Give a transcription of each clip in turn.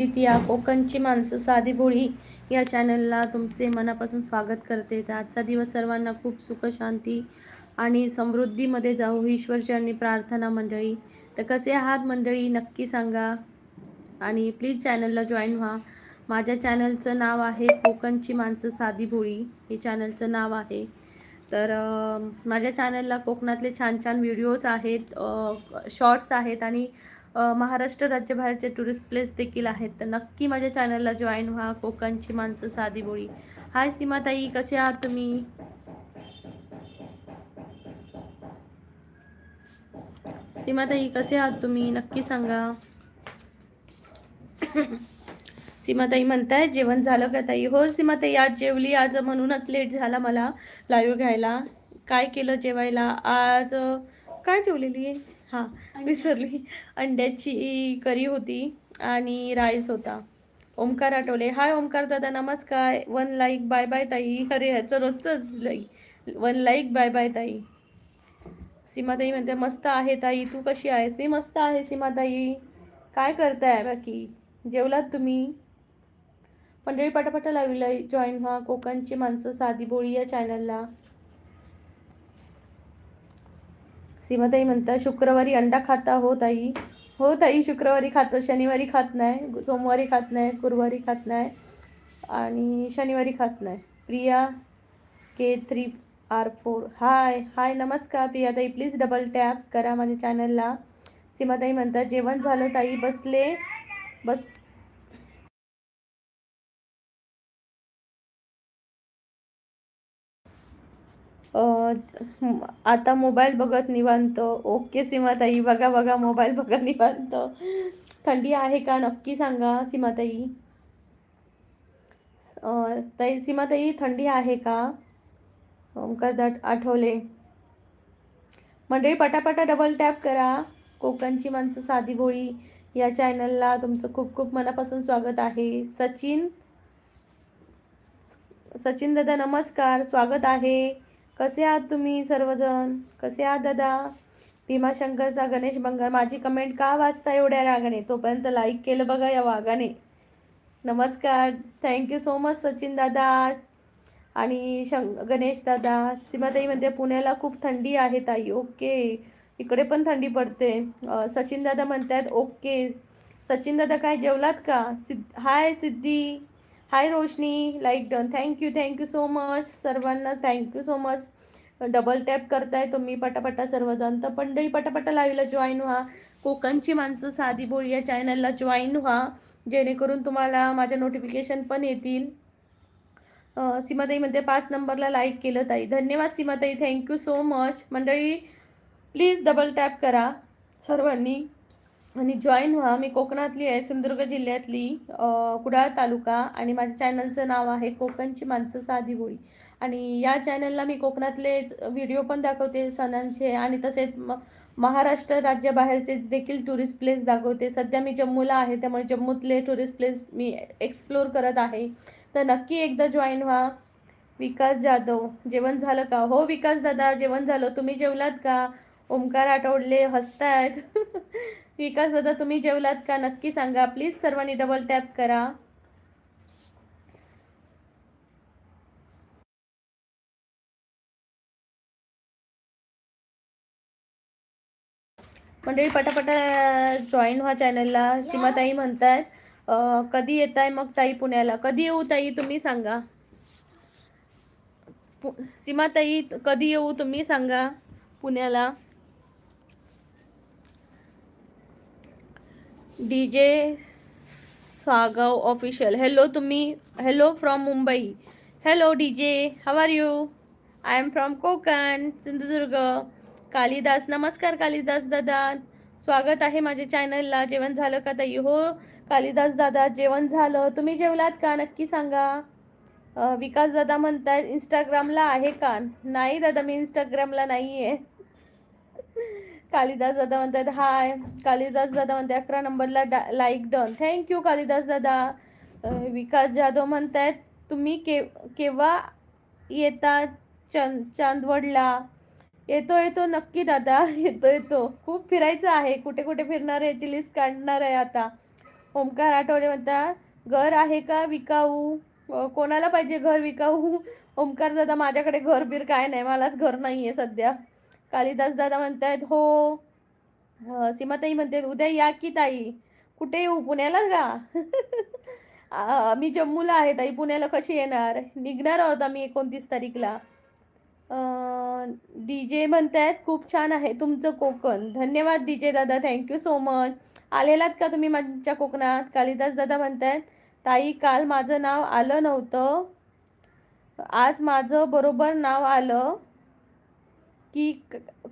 या कोकणची माणसं साधी भोळी या चॅनलला तुमचे मनापासून स्वागत करते. तर आजचा दिवस सर्वांना खूप सुख शांती आणि समृद्धीमध्ये जाऊ ईश्वरचरणी प्रार्थना मंडळी. तर कसे आहात मंडळी नक्की सांगा आणि प्लीज चॅनलला जॉईन व्हा. माझ्या चॅनलचं नाव आहे कोकणची माणसं साधी भोळी हे चॅनलचं नाव आहे. तर माझ्या चॅनलला कोकणातले छान छान व्हिडिओज आहेत, शॉर्ट्स आहेत आणि महाराष्ट्र राज्याबाहेरचे टुरिस्ट प्लेस देखील आहेत. तर नक्की माझ्या चॅनलला जॉईन व्हा. कोकणची माणसं साधी बोळी. हाय सीमाताई, कसे आहात तुम्ही? सीमाताई कसे आहात तुम्ही नक्की सांगा. सीमाताई म्हणताय जेवण झालं का ताई? हो सीमाताई, आज जेवली. आज म्हणूनच लेट झाला मला लाईव्ह घ्यायला. काय केलं जेवायला आज? काय जेवलेली? हां, विसरली. अंड्याची करी होती आणि राईस होता. ओमकार आठवले. हाय ओमकार दादा, नमस्कार. 1 लाईक, बाय बाय ताई. अरे ह्याचं रोजचंच लाईक. 1 लाईक, बाय बाय ताई. सीमाताई म्हणते मस्त आहे ताई, तू कशी आहेस? मी मस्त आहे सीमाताई. काय करताय बाकी? जेवलात तुम्ही? मंडळी पटापट लाईव्हला जॉईन व्हा. कोकणची माणसं साधी बोळी या चॅनलला. सीमाताई म्हणतात शुक्रवारी अंडा खाता? हो ताई, हो ताई, शुक्रवारी खातो. शनिवारी खात नाही, सोमवारी खात नाही, गुरुवारी खात नाही आणि शनिवारी खात नाही. प्रिया K3R4, हाय हाय नमस्कार प्रियाताई. प्लीज डबल टॅप करा माझ्या चॅनलला. सीमाताई म्हणतात जेवण झालं ताई, बसले बस. आता मोबाईल बघत निवांत. ओके सीमाताई, बघा बघा मोबाईल बघा निवांत. थंडी आहे का नक्की सांगा सीमाताई. ताई सीमाताई थंडी आहे का? ओंकार दाट आठवले. मंडळी पटापटा डबल टॅप करा. कोकणची माणसं साधी भोळी या चॅनलला तुमचं खूप खूप मनापासून स्वागत आहे. सचिन दादा नमस्कार, स्वागत आहे. कसे आहात तुम्ही सर्वजण? कसे आहात दादा? भीमाशंकरचा गणेश बंगार, माझी कमेंट का वाचता एवढ्या रागाने? तोपर्यंत लाईक केलं बघा या वागाने. नमस्कार, थँक्यू सो मच सचिन दादा आणि गणेश दादा. सीमाताई म्हणते पुण्याला खूप थंडी आहे ताई. ओके, इकडे पण थंडी पडते. सचिन दादा म्हणतात ओके. सचिन दादा काय जेवलात का? Hi Siddhi, hi Roshni, like done. Thank you so much सर्वांना, thank you so much. Double tap करताय तुम्ही पटापटा सर्वजण. तर मंडळी पटापटा लाईव्हला जॉईन व्हा. कोकणची माणसं साधी बोळी या चॅनलला जॉईन व्हा, जेणेकरून तुम्हाला माझ्या नोटिफिकेशन पण येतील. सीमाताई म्हणते 5 नंबरला लाईक केलं ताई. धन्यवाद सीमाताई, थँक्यू सो मच. मंडळी प्लीज डबल टॅप करा सर्वांनी आणि जॉईन व्हा. मी कोकणातली आहे, सिंधुदुर्ग जिल्ह्यातली, कुडाळ तालुका, आणि माझ्या चॅनलचं नाव आहे कोकणची माणसं साधी बोळी. आणि या चॅनलला मी कोकणातलेच व्हिडिओ पण दाखवते सणांचे आणि तसेच महाराष्ट्र राज्याबाहेरचे देखील टुरिस्ट प्लेस दाखवते. सध्या मी जम्मूला आहे, त्यामुळे जम्मूतले टुरिस्ट प्लेस मी एक्सप्लोर करत आहे. तर नक्की एकदा जॉईन व्हा. विकास जाधव, जेवण झालं का? हो विकास दादा, जेवण झालं. तुम्ही जेवलात का? ओमकार आठवले हसतायत. विकास दादा तुम्ही जेवलात का नक्की सांगा. प्लीज सर्वांनी डबल टॅप करा. मंडळी पटापटा जॉईन व्हा चॅनलला. सीमाताई म्हणतायत कधी येत आहे मग ताई पुण्याला? कधी येऊ ताई तुम्ही सांगा. सीमाताई कधी येऊ तुम्ही सांगा पुण्याला. DJ सागाव ऑफिशियल, हॅलो तुम्ही. Hello from Mumbai. Hello DJ, how are you? I am from Konkan, Sindhudurg. Kalidas, नमस्कार कालिदास दादा, स्वागत आहे माझ्या चॅनलला. जेवण झालं का ताई? हो कालिदास दादा, जेवण झालं. तुम्ही जेवलात का नक्की सांगा. विकास दादा म्हणतात इंस्टाग्रामला आहे का? नाही दादा, मी इंस्टाग्रामला नाही आहे. कालिदास दादा म्हणतात हाय. कालिदास दादा म्हणते 11 नंबरला लाईक डन. थँक्यू कालिदास दादा. विकास जाधव म्हणतात तुम्ही केव्हा येता चांदवडला? येतो नक्की दादा, येतो. खूप फिरायचं आहे. कुठे कुठे फिरणार याची लिस्ट काढणार आहे आता. ओमकार आठवले म्हणता घर आहे का विकाऊ? कोणाला पाहिजे घर विकाऊ? ओमकार दादा माझ्याकडे घर बीर काय नाही, मलाच घर नाहीये सध्या. कालिदास दादा म्हणतायत हो. सीमाताई म्हणते उद्या या की ताई. कुठे येऊ, पुण्याला का? मी जम्मूला आहे ताई, पुण्याला कशी येणार? निघणार आहोत आम्ही 29 तारीखला. डीजे म्हणतायत खूप छान आहे तुमचं कोकण. धन्यवाद डीजे दादा, थँक्यू सो मच. आलेलात का तुम्ही माझ्या कोकणात? कालिदास दादा म्हणतायत ताई काल माझं नाव आलं नव्हतं, आज माझं बरोबर नाव आलं की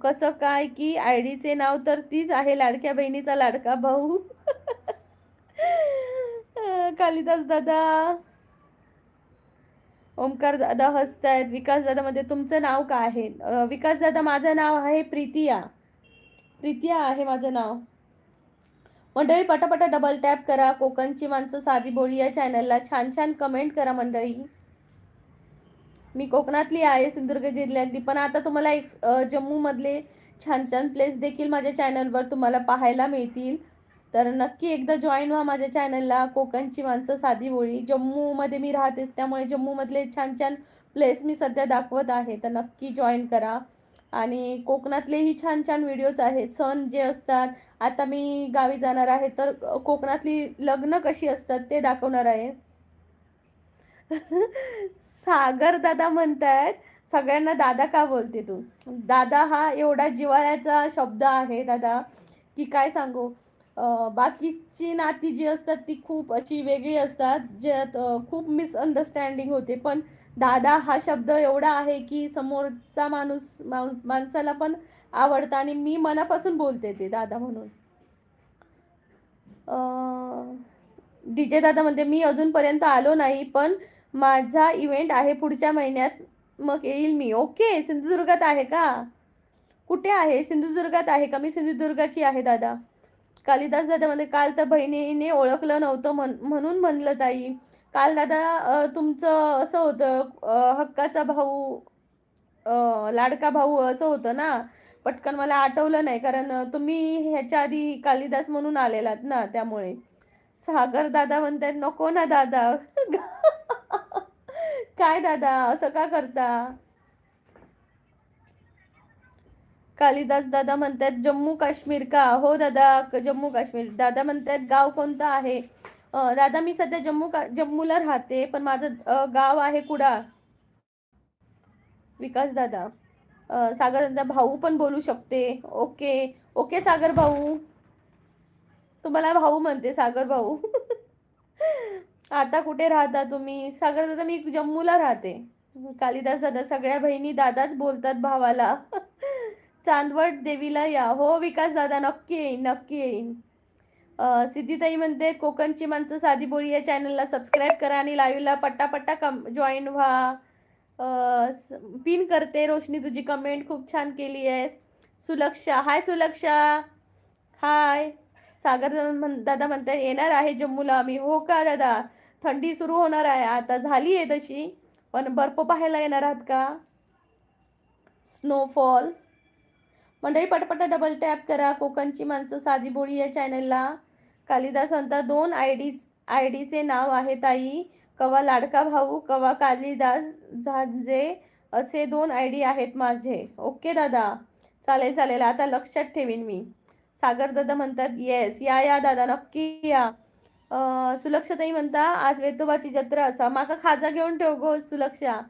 कसं काय की आयडीचे नाव तर तीच आहे, लाडक्या बहिणीचा लाडका भाऊ. कालिदास दादा. ओमकार दादा हसतायत. विकास दादा मध्ये तुमचं नाव काय आहे? विकास दादा माझं नाव आहे प्रीतिया. प्रीतिया आहे माझं नाव. मंडळी पटापटा डबल टॅप करा. कोकणची माणसं साधी बोळी या चॅनलला छान छान कमेंट करा मंडळी. मी कोकणातली आहे, सिंधुदुर्ग जिल्ह्यातली, पण आता तुम्हाला एक जम्मूमधले छान छान प्लेस देखील माझ्या चॅनलवर तुम्हाला पाहायला मिळतील. तर नक्की एकदा जॉईन व्हा माझ्या चॅनलला. कोकणची माणसं साधी बोळी. जम्मूमध्ये मी राहतेच, त्यामुळे जम्मूमधले छान छान प्लेस मी सध्या दाखवत आहे, तर नक्की जॉईन करा. आणि कोकणातलेही छान छान व्हिडिओज आहेत. सण जे असतात, आता मी गावी जाणार आहे तर कोकणातली लग्न कशी असतात ते दाखवणार आहे. सागर दादा म्हणतायत सगळ्यांना दादा का बोलते तू? दादा हा एवढा जिव्हाळ्याचा शब्द आहे दादा की काय सांगू. बाकीची नाती जी असतात ती खूप अशी वेगळी असतात, ज्यात खूप मिसअंडरस्टँडिंग होते, पण दादा हा शब्द एवढा आहे की समोरचा माणसाला पण आवडता आणि मी मनापासून बोलते ते दादा म्हणून. डीजे दादा म्हणते मी अजूनपर्यंत आलो नाही, पण माझा इव्हेंट आहे पुढच्या महिन्यात, मग येईल मी. ओके, सिंधुदुर्गात आहे का? कुठे आहे? सिंधुदुर्गात आहे का? मी सिंधुदुर्गाची आहे दादा. कालिदास दादा म्हणते काल तर बहिणीने ओळखलं नव्हतं म्हणून म्हणलं ताई. काल दादा तुमचं असं होतं, हक्काचा भाऊ, लाडका भाऊ असं होतं ना, पटकन मला आठवलं नाही, कारण तुम्ही ह्याच्या आधी कालिदास म्हणून आलेलात ना, त्यामुळे. सागर दादा म्हणतात नको ना दादा. काय दादा असं का करता? कालिदास दादा म्हणतात जम्मू काश्मीर का? हो दादा, जम्मू काश्मीर. दादा म्हणतात गाव कोणतं आहे? दादा मी सध्या जम्मूला राहते, पण माझं गाव आहे कुडाळ. विकास दादा. सागर दादा भाऊ पण बोलू शकते. ओके ओके सागर भाऊ, तुम्हाला भाऊ म्हणते सागर भाऊ. आता कुठे राहता तुम्ही? सागर दादा मी जम्मूला राहते. कालिदास दादा सगळ्या बहिणी दादाच बोलतात भावाला. चांदवड देवीला या. हो विकास दादा, नक्की येईन, नक्की येईन. सिद्धीताई म्हणते कोकणची माणसं साधी बोळी या चॅनलला सबस्क्राईब करा आणि लाईव्हला पट्टापट्टा जॉईन व्हा. पिन करते. रोशनी तुझी कमेंट खूप छान केली आहेस. सुलक्षा, हाय सुलक्षा, हाय. सागर दादा म्हणतात येणार आहे जम्मूला आम्ही. हो का दादा? थंडी सुरू होणार आहे आता, झाली आहे तशी, पण बर्फ पाहायला येणार आहात का? स्नोफॉल. मंडळी पटपट डबल टॅप करा. कोकणची माणसं साधी बोळी या चॅनलला. कालिदास म्हणता दोन आयडीचे नाव आहे ताई, कवा लाडका भाऊ कवा कालिदास झांजे, असे 2 आयडी आहेत माझे. ओके दादा, चालेल चालेल, आता लक्षात ठेवीन मी. सागर दादा म्हणतात येस, या या दादा, नक्की या. सुलक्षाताई म्हणता आज वेतोबाची जत्रा असा, माका खाजा घेऊन ठेव गो सुलक्षा.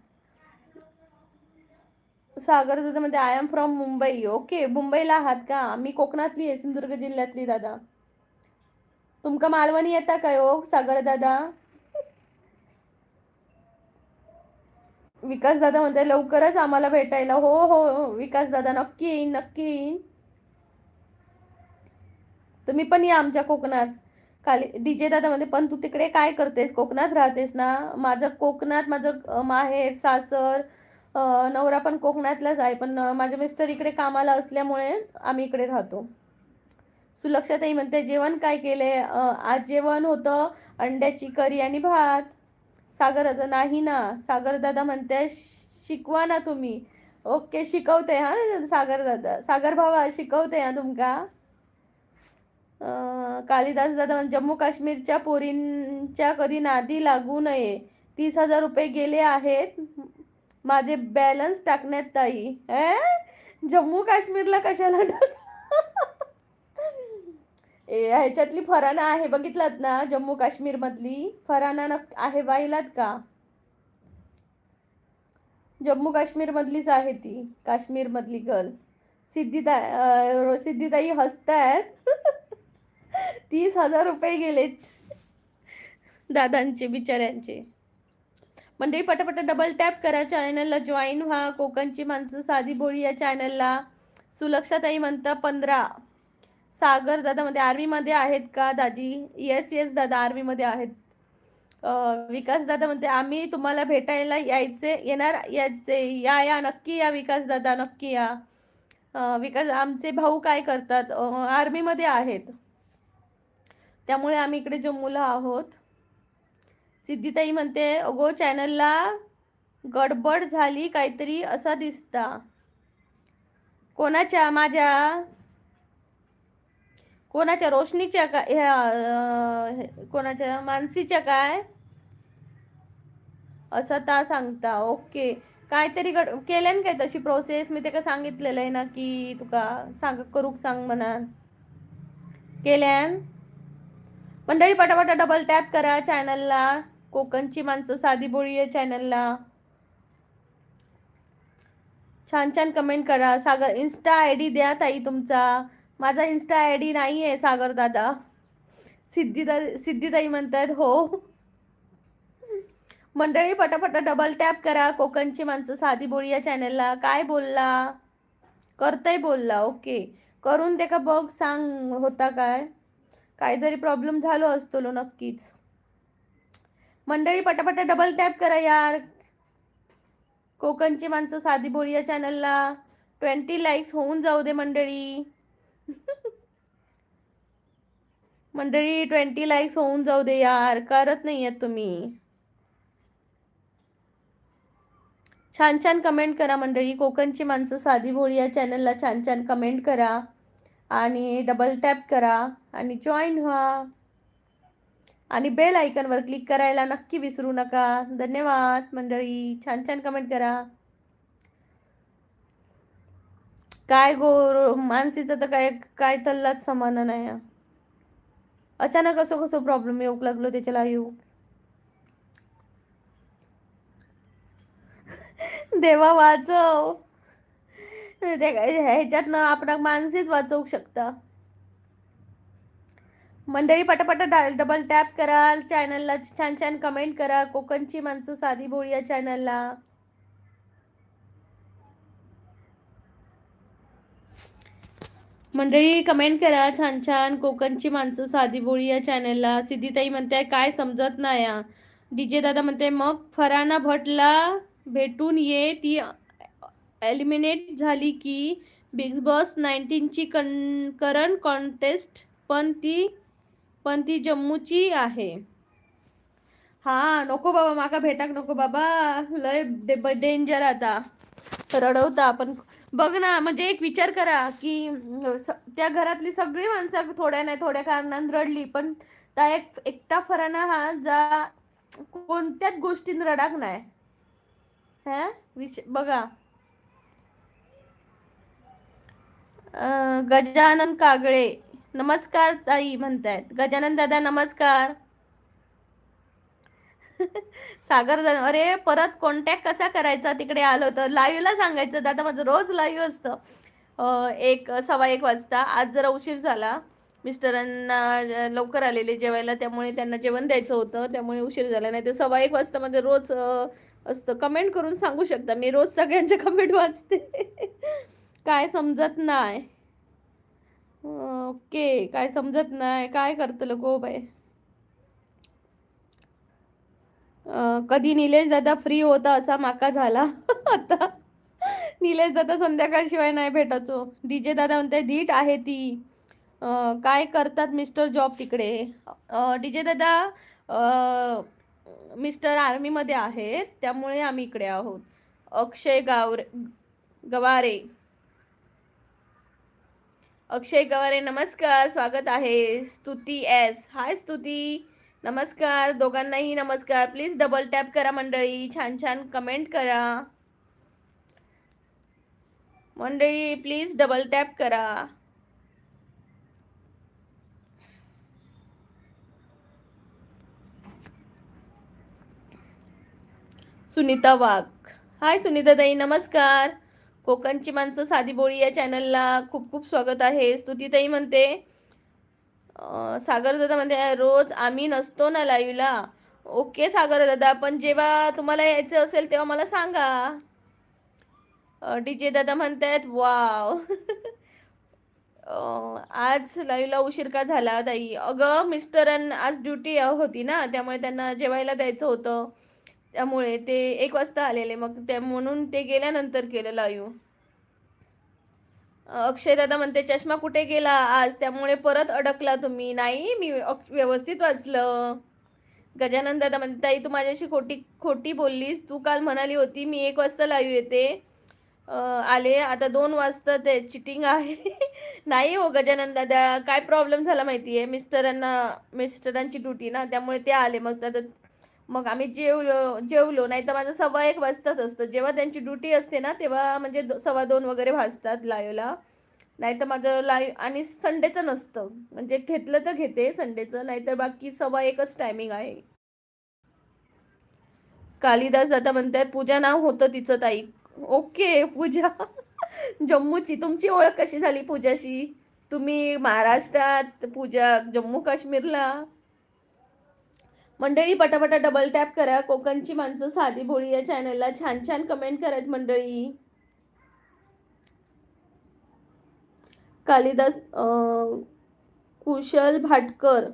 सागर दादा म्हणते I am from Mumbai. Okay, मुंबईला आहात का? मी कोकणातली आहे, सिंधुदुर्ग जिल्ह्यातली दादा. तुमका मालवणी येता काय हो सागर दादा? विकास दादा म्हणते लवकरच आम्हाला भेटायला. हो हो हो विकास दादा, नक्की येईन, नक्की येईन. तुम्ही पण या आमच्या कोकणात. डीजे दादा म्हणते पण तू तिकडे काय करतेस? कोकणात राहतेस ना? माझं कोकणात, माझं माहेर सासर, नवरा पण कोकणातलाच आहे, पण माझे मिस्टर इकडे कामाला असल्यामुळे आम्ही इकडे राहतो. सुलक्षाताई म्हणते जेवण काय केले? आज जेवण होतं अंड्याची करी आणि भात. सागर दादा नाही ना. सागर दादा म्हणते शिकवा ना तुम्ही. ओके, शिकवते हा सागर दादा, सागर भावा शिकवते हा तुमका. कालिदास दादा, जम्मू काश्मीरच्या पोरींच्या कधी नादी लागू नये. 30,000 रुपये गेले आहेत माझे बॅलन्स टाकण्यात ताई. जम्मू काश्मीरला कशाला ह्याच्यातली फराना आहे बघितलात ना, जम्मू काश्मीर मधली फराना आहे, पाहिलात का? जम्मू काश्मीर मधलीच आहे ती, काश्मीर मधली गर्ल. सिद्धिताई हसतायत. 30,000 रुपये गेलेत दादांचे बिचाऱ्यांचे. मंडळी पटापट डबल टॅप करा, चॅनलला जॉईन व्हा. कोकणची माणसं साधी बोळी या चॅनलला. सुलक्षाताई म्हणता 15. सागर दादा मध्ये आर्मीमध्ये आहेत का दाजी? येस येस दादा, आर्मीमध्ये आहेत. विकास दादा म्हणते आम्ही तुम्हाला भेटायला यायचे या नक्की या विकास दादा, नक्की या. विकास, आमचे भाऊ काय करतात? आर्मीमध्ये आहेत, त्यामुळे आम्ही इकडे जम्मूला आहोत. सिद्धिताई म्हणते अगो चॅनलला गडबड झाली काहीतरी असा दिसता. कोणाच्या? माझ्या? कोणाच्या? रोशनीच्या का? कोणाच्या? मानसीच्या काय असं ता सांगता? ओके, काहीतरी केल्यान काय तशी प्रोसेस? मी ते का सांगितलेलं आहे ना की तुका करूक सांग म्हणा. केल्यान? मंडळी पटापटा डबल टॅप करा चॅनलला. कोकणची माणसं साधी बोळी या चॅनलला. छान छान कमेंट करा. सागर इन्स्टा आयडी द्या ताई तुमचा. माझा इन्स्टा आयडी नाही आहे सागर दादा. सिद्धिताई म्हणतात हो. मंडळी पटापटा डबल टॅप करा. कोकणची माणसं साधी बोळी या चॅनलला. काय बोलला? करतय बोलला. ओके, करून दे का बघ, सांग होता काय. काहीतरी प्रॉब्लेम झालो असतो नक्कीच. मंडळी पटापटा डबल टॅप करा यार. कोकणची माणसं साधी बोळी या चॅनलला 20 लाईक्स होऊन जाऊ दे मंडळी. मंडळी 20 लाईक्स होऊन जाऊ दे यार, करत नाही आहेत तुम्ही. छान छान कमेंट करा मंडळी. कोकणची माणसं साधी भोळी या चॅनलला छान छान कमेंट करा आणि डबल टॅप करा आणि जॉईन व्हा आणि बेल आयकॉनवर क्लिक करायला नक्की विसरू नका. धन्यवाद मंडळी, छान छान कमेंट करा. काय मानसीचं तर काय काय चाललाच समान नाही. अचानक असं कसं प्रॉब्लेम येऊ लागलो त्याच्याला येऊ. देवा वाचव. ह्याच्यातनं आपण मानसीच वाचवू शकता. मंडळी पटापट डबल टॅप करा चॅनलला. छान छान कमेंट करा. कोकणची माणसं साधी बोळी या चॅनलला. मंडळी कमेंट करा छान छान. कोकणची माणसं साधी बोळी या चॅनलला. सिद्धिताई म्हणते काय समजत नाही. डीजे दादा म्हणते मग फराना भटला भेटून ये. ती एलिमिनेट झाली की बिग बॉस 19ची करंट कॉन्टेस्ट, पण ती जम्मूची आहे. हा नको बाबा, माका भेटाक नको बाबा, लय डेंजर. आता रडवता आपण. बघ ना, म्हणजे एक विचार करा की त्या घरातली सगळी माणसं थोड्या नाही थोड्या कारणाने रडली, पण त्या एकटा फराना हा जा कोणत्याच गोष्टीत रडाक नाही. बघा. गजानन कागळे नमस्कार ताई म्हणतायत. गजानन दादा नमस्कार. सागर दादा, अरे परत कॉन्टॅक्ट कसा करायचा? तिकडे आलो तर लाईव्हला सांगायचं. दादा माझं रोज लाईव्ह असतं 1:15 वाजता. आज जरा उशीर झाला, मिस्टरांना लवकर आलेले जेवायला, त्यामुळे त्यांना जेवण द्यायचं होतं, त्यामुळे उशीर झाला. नाही तर 1:15 वाजता माझं रोज असतं. कमेंट करून सांगू शकता, मी रोज सगळ्यांच्या कमेंट वाचते. काय समजत नाही. ओके, काय समजत नाही, काय करतलं गो बाय. कधी निलेश दादा फ्री होता असा माका झाला. आता निलेश दादा संध्याकाळशिवाय नाही भेटायचो. डीजे दादा म्हणते धीट आहे ती. काय करतात मिस्टर जॉब तिकडे? डीजे दादा मिस्टर आर्मीमध्ये आहेत, त्यामुळे आम्ही इकडे आहोत. अक्षय गवारे अक्षय गवारे नमस्कार, स्वागत आहे. स्तुती एस, हाय स्तुती, नमस्कार. दोघांनाही नमस्कार. प्लीज डबल टॅप करा मंडळी, छान छान कमेंट करा मंडळी, प्लीज डबल टॅप करा. सुनीता वाघ, हाय सुनीता ताई नमस्कार. कोकणची माणसं साधी बोळी या चॅनलला खूप खूप स्वागत आहे. स्तुतीताई म्हणते सागर दादा म्हणते रोज आम्ही नसतो ना लाईव्हला. ओके सागर दादा, पण जेव्हा तुम्हाला यायचं असेल तेव्हा मला सांगा. डीजे दादा म्हणतायत वाव. आज लाईव्हला उशीर का झाला ताई? अगं मिस्टरांना आज ड्युटी होती ना, त्यामुळे त्यांना जेवायला द्यायचं होतं, त्यामुळे ते 1 वाजता आलेले, मग त्या म्हणून ते गेल्यानंतर केलं लाईव्ह. अक्षय दादा म्हणते चष्मा कुठे गेला आज, त्यामुळे परत अडकला तुम्ही. नाही, मी व्यवस्थित वाचलं. गजानन दादा म्हणते ताई तू माझ्याशी खोटी खोटी बोललीस. तू काल म्हणाली होती मी 1 वाजता लाईव्ह येते. आले आता 2 वाजता, ते चिटिंग आहे. नाही हो गजानन दादा, काय प्रॉब्लेम झाला माहिती आहे, मिस्टरांची ड्युटी ना, त्यामुळे ते आले. मग आम्ही जेवलो नाही तर माझं 1:15 वाजताच असतं. जेव्हा त्यांची ड्युटी असते ना तेव्हा म्हणजे 2:15 वगैरे वाजतात लाईव्हला. नाही तर माझं लाईव्ह आणि संडेचं नसतं, म्हणजे घेतलं तर घेते संडेचं, नाहीतर बाकी 1:15च टायमिंग आहे. कालिदास दादा म्हणतात पूजा नाव होतं तिचं ताई. ओके पूजा. जम्मूची. तुमची ओळख कशी झाली पूजाशी? तुम्ही महाराष्ट्रात, पूजा जम्मू काश्मीरला. मंडळी पटापटा डबल टॅप करा. कोकणची माणसं साधी भोळी या चॅनलला छान छान कमेंट करत मंडळी. कालिदास कुशल भाटकर,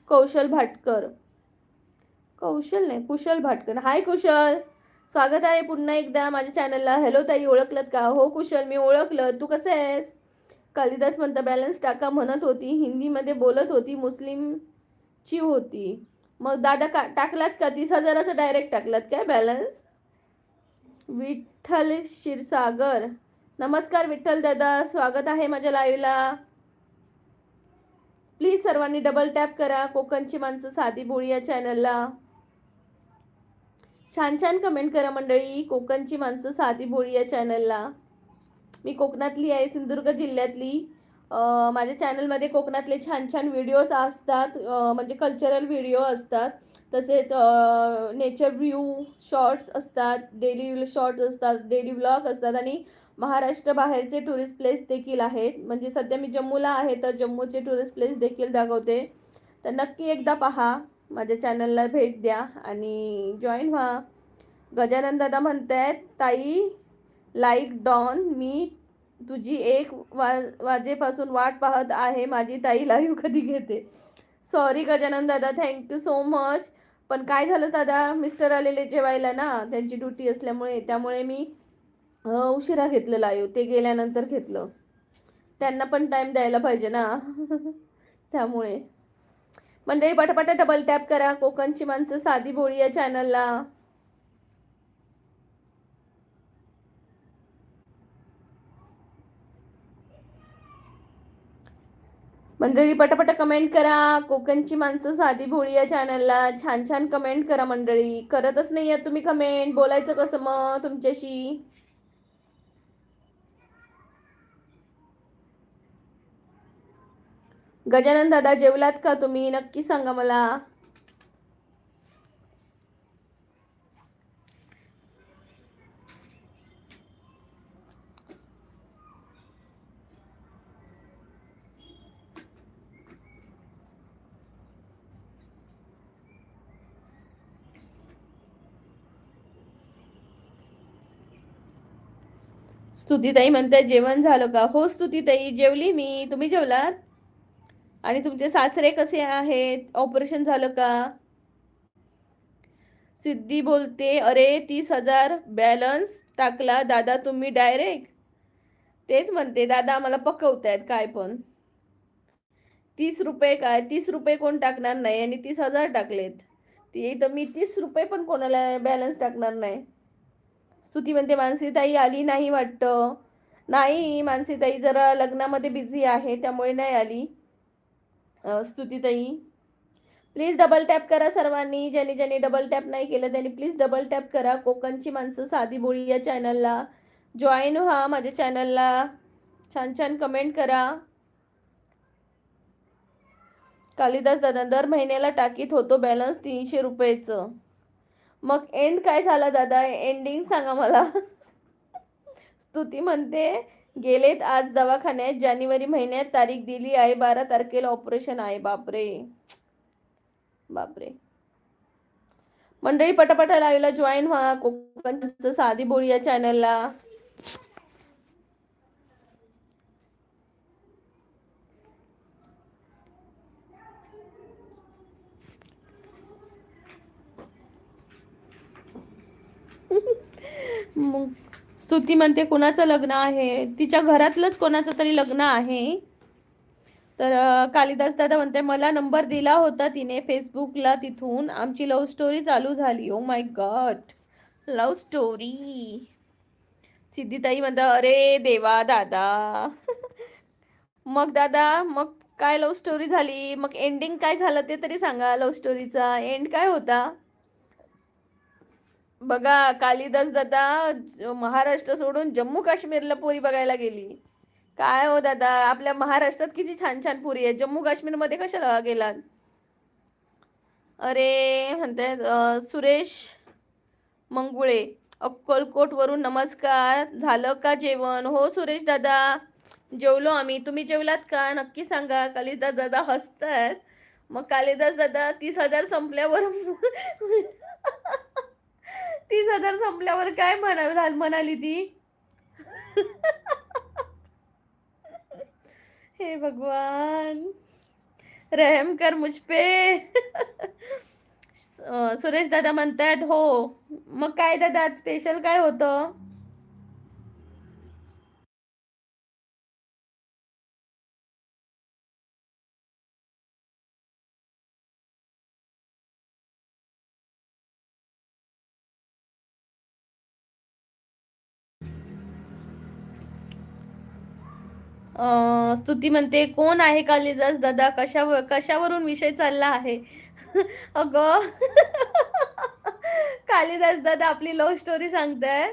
कौशल भाटकर, कौशल नाही कुशल भाटकर. हाय कुशल, स्वागत आहे पुन्हा एकदा माझ्या चॅनलला. हॅलो ताई, ओळखलत का? हो कुशल, मी ओळखलं. तू कसं आहेस? कालिदास म्हणता बॅलन्स टाका म्हणत होती, हिंदीमध्ये बोलत होती, मुस्लिमची होती. मग दादा टाकलात का? 30,000चा डायरेक्ट टाकलात काय बॅलन्स? विठ्ठल क्षीरसागर, नमस्कार विठ्ठल दादा, स्वागत आहे माझ्या लाईव्हला. प्लीज सर्वांनी डबल टॅप करा कोकणची माणसं साधी बोळी या चॅनलला. छान छान कमेंट करा मंडळी. कोकणची माणसं साधी बोळी या चॅनलला. मी कोकणातली आहे, सिंधुदुर्ग जिल्ह्यातली. माझ्या चॅनलमध्ये कोकणातले छान छान व्हिडिओज असतात, म्हणजे कल्चरल व्हिडिओ असतात, तसेच नेचर व्ह्यू शॉर्ट्स असतात, डेली शॉर्ट्स असतात, डेली व्लॉग असतात, आणि महाराष्ट्र बाहेरचे टुरिस्ट प्लेस देखील आहेत. म्हणजे सध्या मी जम्मूला आहे तर जम्मूचे टुरिस्ट प्लेस देखील दाखवते. तर नक्की एकदा पहा, माझ्या चॅनलला भेट द्या आणि जॉईन व्हा. गजानन दादा म्हणतायत ताई लाईक डॉन, मी तुझी 1 वाजेपासून वाट पाहत आहे. माझी ताई लाईव्ह कधी घेते? सॉरी गजानन दादा, थँक्यू सो मच. पण काय झालं दादा, मिस्टर आलेले जेवायला ना, त्यांची ड्युटी असल्यामुळे, त्यामुळे मी उशिरा घेतलं लाईव्ह, ते गेल्यानंतर घेतलं. त्यांना पण टाईम द्यायला पाहिजे ना. त्यामुळे मंडळी पटापटा डबल टॅप करा कोकणची माणसं साधी भोळी या चॅनलला. मंडळी पटापटा कमेंट करा. कोकणची माणसं साधी भोळी या चॅनलला छान छान कमेंट करा मंडळी. करतच नाही आहे तुम्ही कमेंट, बोलायचं कसं मग तुमच्याशी? गजानन दादा जेवलात का तुम्ही? नक्की सांगा मला. स्तुतीताई म्हणते जेवण झालं का? हो स्तुतीताई, जेवली मी. तुम्ही जेवलात? आणि तुमचे सासरे कसे आहेत? ऑपरेशन झालं का? सिद्धी बोलते अरे 30,000 बॅलन्स टाकला दादा तुम्ही डायरेक्ट. तेच म्हणते दादा आम्हाला पकवतायत काय पण. 30 रुपये काय, 30 रुपये कोण टाकणार नाही, आणि 30,000 टाकलेत. ती तर मी 30 रुपये पण कोणाला बॅलन्स टाकणार नाही. स्तुती म्हणते मानसी ताई आली नाही वाटतं. नाही, मानसीताई जरा लग्नामध्ये बिझी आहे त्यामुळे नाही आली. स्तुतीताई प्लीज डबल टॅप करा सर्वांनी. ज्यांनी ज्यांनी डबल टॅप नाही केलं त्यांनी प्लीज डबल टॅप करा. कोकणची माणसं साधी बोळी या चॅनलला जॉईन व्हा. माझ्या चॅनलला छान छान कमेंट करा. कालिदास दादा दर महिन्याला टाकीत होतो बॅलन्स 300 रुपयेचं. मग एंड काय झाला दादा? एंडिंग सांगा मला. स्तुती म्हणते गेलेत आज दवाखान्यात. जानेवारी महिन्यात तारीख दिली आहे, 12 तारखेला ऑपरेशन आहे. बापरे बापरे. मंडळी पटापटा लाईव्हला जॉईन व्हा. कोकणचं साधी बोळी या चॅनलला. मग स्तुती म्हणते कुणाचं लग्न आहे? तिच्या घरातलंच कोणाचं तरी लग्न आहे. तर कालिदास दादा म्हणते मला नंबर दिला होता तिने फेसबुकला, तिथून आमची लव्ह स्टोरी चालू झाली. Oh my god, love story. सिद्धीताई म्हणता अरे देवा दादा. मग दादा, मग काय लव्ह स्टोरी झाली? मग एंडिंग काय झालं ते तरी सांगा. लव्ह स्टोरीचा एंड काय होता? बघा, कालिदास दादा महाराष्ट्र सोडून जम्मू काश्मीरला पोरी बघायला गेली. काय हो दादा, आपल्या महाराष्ट्रात किती छान छान पुरी आहेत, जम्मू काश्मीरमध्ये कशाला गेलात? अरे म्हणतात सुरेश मंगुळे अक्कलकोट वरून नमस्कार. झालं का जेवण? हो सुरेश दादा, जेवलो आम्ही. तुम्ही जेवलात का? नक्की सांगा. कालिदास दादा हसतात. मग कालिदास दादा 30,000 संपल्यावर 30,000 संपल्यावर काय म्हणाली ती? हे भगवान, रहम कर मुझ पे. सुरेश दादा म्हणतायत हो. मग काय दादा आज स्पेशल काय होतं? स्तुती म्हणते कोण आहे कालिदास दादा? कशावरून विषय चालला आहे? अगं, कालिदास दादा आपली लव्ह स्टोरी सांगताय.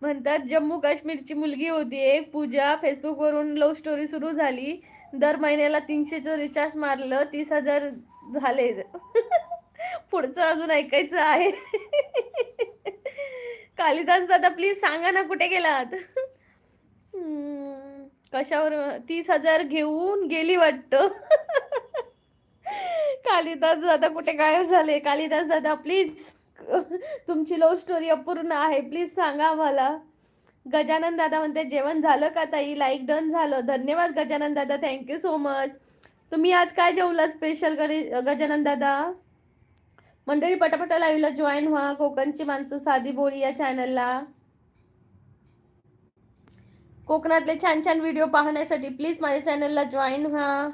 म्हणतात जम्मू काश्मीरची मुलगी होती एक पूजा, फेसबुकवरून लव्ह स्टोरी सुरू झाली. दर महिन्याला 300चं रिचार्ज मारलं, 30,000 झाले. पुढचं अजून ऐकायचं आहे. कालिदास दादा प्लीज सांगा ना कुठे गेलात? कशावर 30,000 घेऊन गेली वाटतं. कालिदास दादा कुठे गायब झाले? कालिदास दादा प्लीज, तुमची लव्ह स्टोरी अपूर्ण आहे, प्लीज सांगा मला. गजानन दादा म्हणते जेवण झालं का ताई? लाईक डन झालं. धन्यवाद गजानन दादा, थँक्यू सो मच. तुम्ही आज काय जेवला स्पेशल गजानन दादा? मंडळी पटापटा लाईव्हला जॉईन व्हा. कोकणची माणसं साधी बोळी या चॅनलला. कोकणातले छान छान व्हिडिओ पाहण्यासाठी प्लीज माझ्या चॅनलला जॉईन व्हा.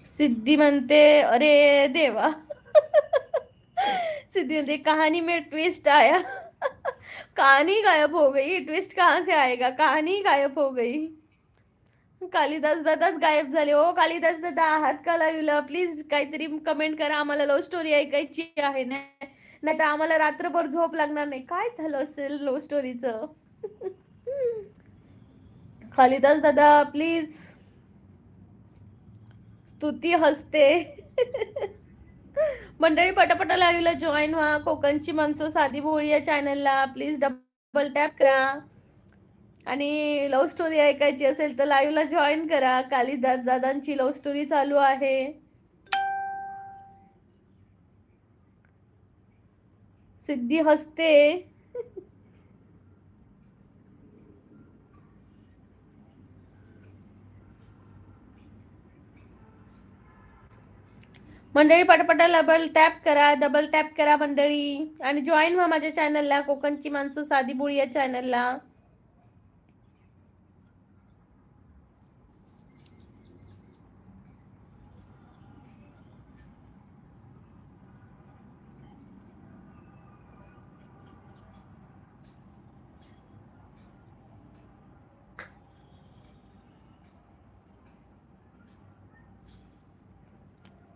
सिद्धी म्हणते अरे देवा. सिद्धि म्हणते कहानी में ट्विस्ट आया. कहानी गायब हो गई, ट्विस्ट कहाँ से आएगा? कहानी गायब हो गई. कालिदास दादाच गायब झाले. ओ कालिदास दादा आहात का लाईव्हला? प्लीज काहीतरी कमेंट करा. आम्हाला लव्ह स्टोरी ऐकायची आहे. नाही तर आम्हाला रात्रभर झोप लागणार नाही. काय झालं असेल लव्ह स्टोरीचं? कालिदास दादा प्लीज. स्तुती हसते. मंडळी पटापटा लाईव्हला जॉईन व्हा. कोकणची माणसं साधी भोळी या चॅनलला प्लीज डबल टॅप करा. आणि लव्ह स्टोरी ऐकायची असेल तर लाईव्हला जॉईन करा. कालिदास दादांची लव्ह स्टोरी चालू आहे. सिद्धी हसते. मंडळी पटापटा डबल टॅप करा मंडळी, आणि जॉईन व्हा माझ्या चॅनलला, कोकणची माणसं साधी बोळी या चॅनलला.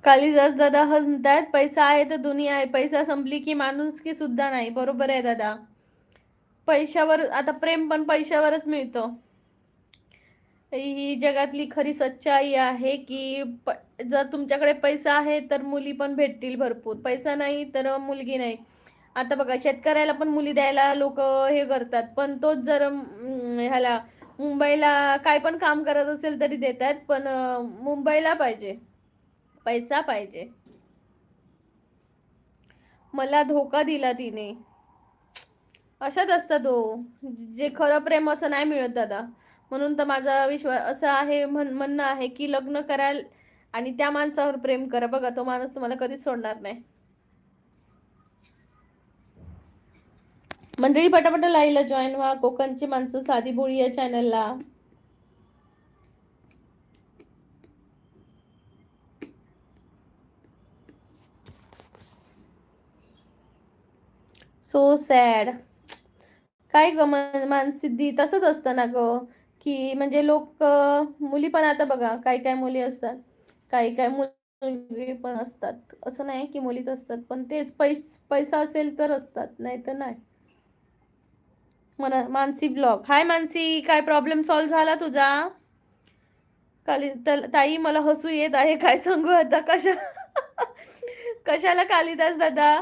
कालिदास दादा म्हणतात पैसा आहे तर दुनिया आहे, पैसा संपली की माणुसकी सुद्धा नाही. बरोबर आहे दादा. पैशावर आता प्रेम पण पैशावरच मिळतं. ही जगातली खरी सच्चाई आहे की जर तुमच्याकडे पैसा आहे तर मुली पण भेटतील भरपूर, पैसा नाही तर मुलगी नाही. आता बघा शेतकऱ्याला पण मुली द्यायला लोक हे करतात, पण तोच जर ह्याला मुंबईला काय पण काम करत असेल तरी देतात, पण मुंबईला पाहिजे, पैसा पाहिजे. मला धोका दिला तिने, अशाच असतात तो. जे खरं प्रेम असं नाही मिळत दादा. म्हणून तर माझा विश्वास असं आहे, म्हणणं आहे की लग्न कराल आणि त्या माणसावर प्रेम करा. बघा तो माणूस तुम्हाला कधीच सोडणार नाही. मंडळी पटापट लाईला जॉईन व्हा, कोकणची माणसं साधी बोळी या चॅनलला. So sad. काय ग मानसिद्धी तसंच असतं ना ग, की म्हणजे लोक मुली पण आता बघा काही काय मुली असतात, काही काय मुली पण असतात, असं नाही की मुलीच असतात, पण तेच पैसा असेल तर असतात, नाही तर नाही. मानसी ब्लॉग. हाय मानसी, काय प्रॉब्लेम सॉल्व्ह झाला तुझा? ताई मला हसू येत आहे, काय सांगू आता. कशाला कालिदास दादा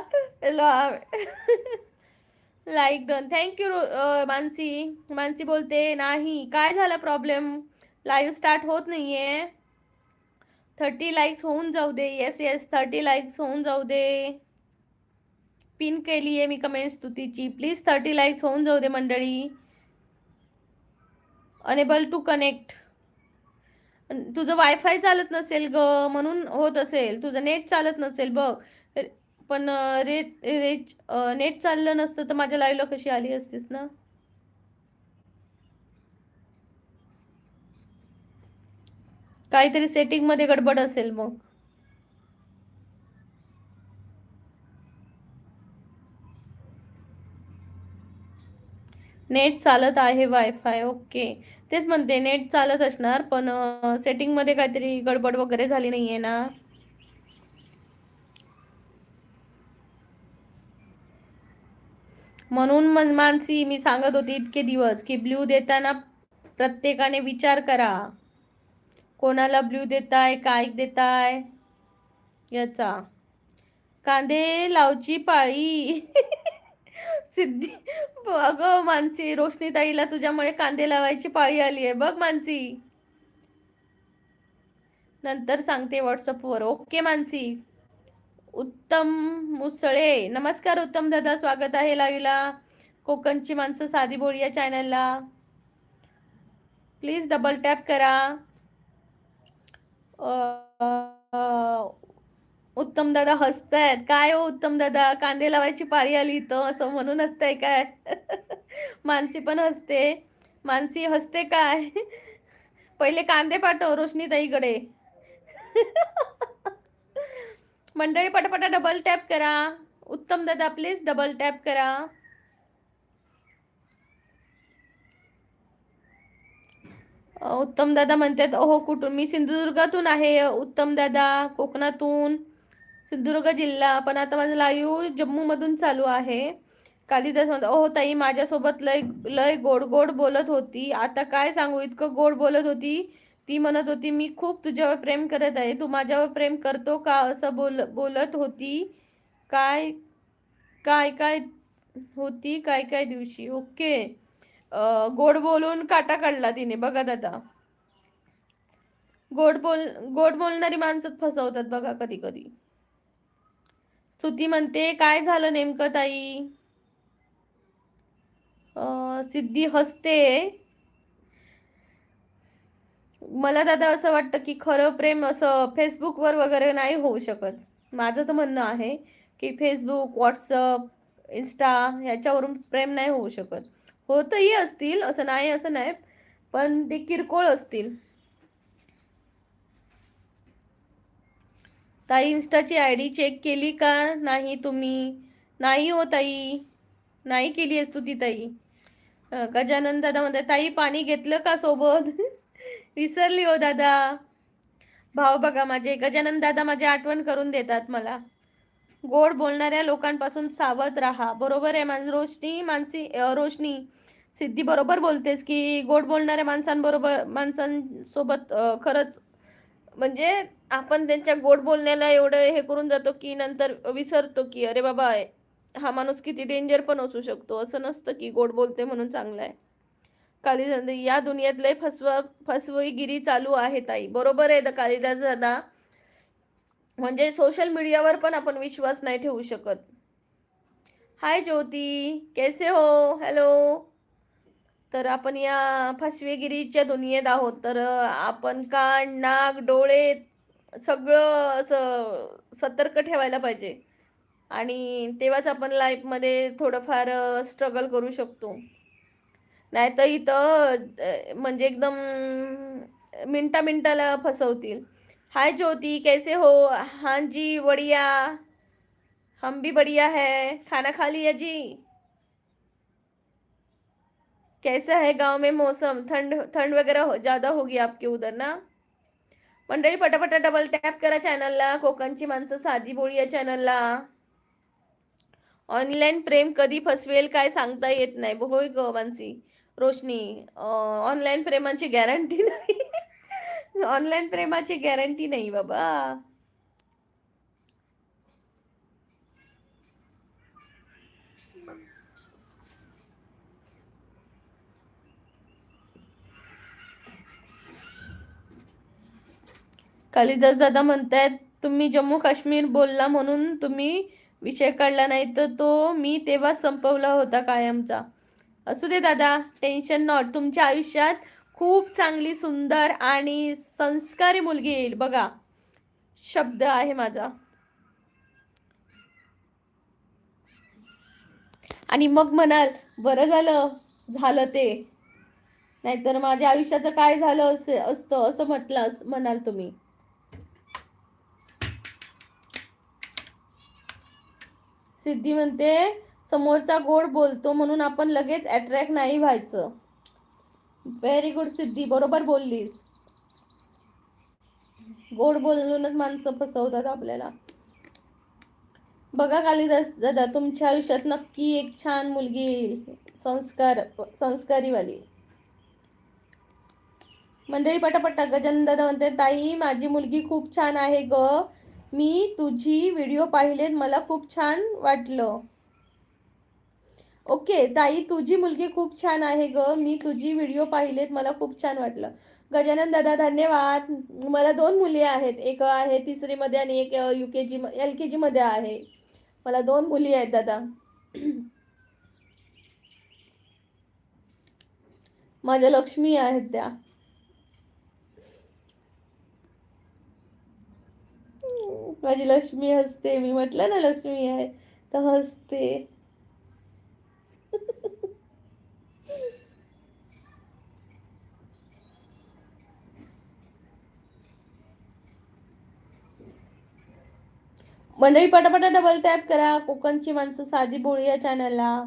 like done, thank you. Mansi. Mansi बोलते नाही, काय झाला प्रॉब्लेम? लाईव्ह स्टार्ट होत नाहीये. 30 लाईक्स होऊन जाऊ दे. येस येस, 30 लाईक्स होऊन जाऊ दे. पिन केली आहे मी कमेंट स्तुतीची, प्लीज 30 लाईक्स होऊन जाऊ दे मंडळी. Unable to connect. तुझं वायफाय चालत नसेल ग, म्हणून होत असेल. तुझं नेट चालत नसेल बघ. पण नेट चाललं नसतं तर माझ्या लाईव्हला कशी आली असतीस ना. काहीतरी सेटिंग मध्ये गडबड असेल मग. नेट चालत आहे, वायफाय ओके. तेच म्हणते नेट चालत असणार, पण सेटिंग मध्ये काहीतरी गडबड वगैरे झाली नाहीये ना. म्हणून मानसी मी सांगत होती इतके दिवस की ब्ल्यू देताना प्रत्येकाने विचार करा, कोणाला ब्ल्यू देताय, काय देताय याचा. कांदे लावची पाळी सिद्धी. बघ मानसी, रोशनी ताईला तुझ्यामुळे कांदे लावायची पाळी आली आहे बघ मानसी. नंतर सांगते व्हॉट्सअपवर. ओके मानसी. उत्तम मुसळे, नमस्कार उत्तम दादा, स्वागत आहे लाईव्हला. कोकणची माणसं साधी बोळी या चॅनलला. प्लीज डबल टॅप करा. उत्तम दादा हसतायत. काय हो उत्तम दादा, कांदे लावायची पाळी आली इथं असं म्हणून हसताय काय? मानसी पण हसते. मानसी हसते काय? पहिले कांदे पाठव रोशनी ताईकडे. मंडळी पटापटा डबल टॅप करा. उत्तम दादा प्लीज डबल टॅप करा. उत्तम दादा म्हणतात ओहो कुठून? मी सिंधुदुर्गातून आहे उत्तम दादा, कोकणातून, सिंधुदुर्ग जिल्हा. पण आता माझं लाईव्ह जम्मू मधून चालू आहे. कालिदास म्हणतो ओहो ताई माझ्यासोबत लय लय गोड गोड बोलत होती. आता काय सांगू, इतकं गोड बोलत होती. ती म्हणत होती मी खूप तुझ्यावर प्रेम करत आहे, तू माझ्यावर प्रेम करतो का, असं बोलत होती. काय काय काय होती काय काय दिवशी. ओके. गोड बोलून काटा काढला तिने बघा दादा. गोड बोलणारी माणसं फसवतात बघा कधी कधी. स्तुती म्हणते काय झालं नेमकं ताई. सिद्धी हसते. मला दादा असं वाटतं की खरं प्रेम असं फेसबुकवर वगैरे नाही होऊ शकत. माझं तर म्हणणं आहे की फेसबुक, व्हॉट्सअप, इंस्टा ह्याच्यावरून प्रेम नाही होऊ शकत. होतही असतील, असं नाही, पण ते किरकोळ असतील. ताई इन्स्टाची आयडी चेक केली का नाही तुम्ही? नाही हो ताई, नाही केली आहेस तू ती ताई. गजानन दादा म्हणतात ताई पाणी घेतलं का सोबत? विसरली हो दादा. भाव बघा माझे, गजानन दादा माझी आठवण करून देतात मला. गोड बोलणाऱ्या लोकांपासून सावध राहा. बरोबर आहे रोशनी, रोशनी सिद्धी बरोबर बोलतेस की गोड बोलणाऱ्या माणसांसोबत खरंच म्हणजे आपण त्यांच्या गोड बोलण्याला एवढं हे करून जातो की नंतर विसरतो की अरे बाबा हा माणूस किती डेंजर पण असू शकतो. असं नसतं की गोड बोलते म्हणून चांगलं आहे. कालिदास या दुनियेत लय फसवेगिरी चालू आहे ताई. बरोबर आहे कालिदास दादा. म्हणजे सोशल मीडियावर पण आपण विश्वास नाही ठेवू शकत. हाय ज्योती, कैसे हो? हॅलो. तर आपण या फसवेगिरीच्या दुनियेत आहोत. तर आपण कान, नाक, डोळे सगळं असं सतर्क ठेवायला पाहिजे. आणि तेव्हाच आपण लाईफमध्ये थोडंफार स्ट्रगल करू शकतो. नाहीतर इथं म्हणजे एकदम मिनटा मिनटाला फसवतील. हाय ज्योति, कैसे हो? हाँ जी बढ़िया, हम भी बढ़िया है. खाना खा लिया जी? कैसा है गांव में मौसम? ठंड ठंड वगैरह ज्यादा होगी आपके उधर ना? मंडळी पटापटा डबल टॅप करा चॅनलला. कोकणची माणसं साधी बोळी या चॅनलला. ऑनलाईन प्रेम कधी फसवेल काय सांगता येत नाही. होय ग मानसी. रोशनी, ऑनलाईन प्रेमाची गॅरंटी नाही. ऑनलाईन प्रेमाची गॅरंटी नाही बाबा. कालिदास दादा म्हणतायत तुम्ही जम्मू काश्मीर बोलला म्हणून तुम्ही विषय काढला नाही तर तो मी तेव्हा संपवला होता कायमचा. असू दे दादा, टेन्शन नॉट. तुमच्या आयुष्यात खूप चांगली सुंदर आणि संस्कारी मुलगी येईल बघा. शब्द आहे माझा. आणि मग म्हणाल बरं झालं झालं ते, नाहीतर माझ्या आयुष्याचं काय झालं असतं असं म्हणाल तुम्ही. सिद्धी म्हणते समोरचा गोड बोलतो म्हणून आपण लगेच अट्रॅक्ट नाही व्हायचं. व्हेरी गुड सिद्धी, बरोबर बोललीस. गोड बोलूनच माणसं फसवतात आपल्याला. बघा कालिदास दादा, तुमच्या आयुष्यात नक्की एक छान मुलगी येईल, संस्कारीवाली. मंडळी पटापटा. गजानन दादा म्हणते ताई माझी मुलगी खूप छान आहे ग, मी तुझी व्हिडिओ पाहिलेत, मला खूप छान वाटलं. ओके ताई, तुझी मुलगी खूप छान आहे ग, मी तुझी व्हिडिओ पाहिलेत, मला खूप छान वाटलं. गजानन दादा धन्यवाद. मला 2 मुली आहेत, एक आहे 3री मध्ये आणि एक UKG LKG मध्ये आहे. मला 2 मुली आहेत दादा. माझ्या लक्ष्मी आहेत त्या. माझी लक्ष्मी हसते. मी म्हटलं ना लक्ष्मी आहे तर हसते. मंडळी पटापटा डबल टॅप करा कोकणची माणसं साधी बोळी या चॅनलला.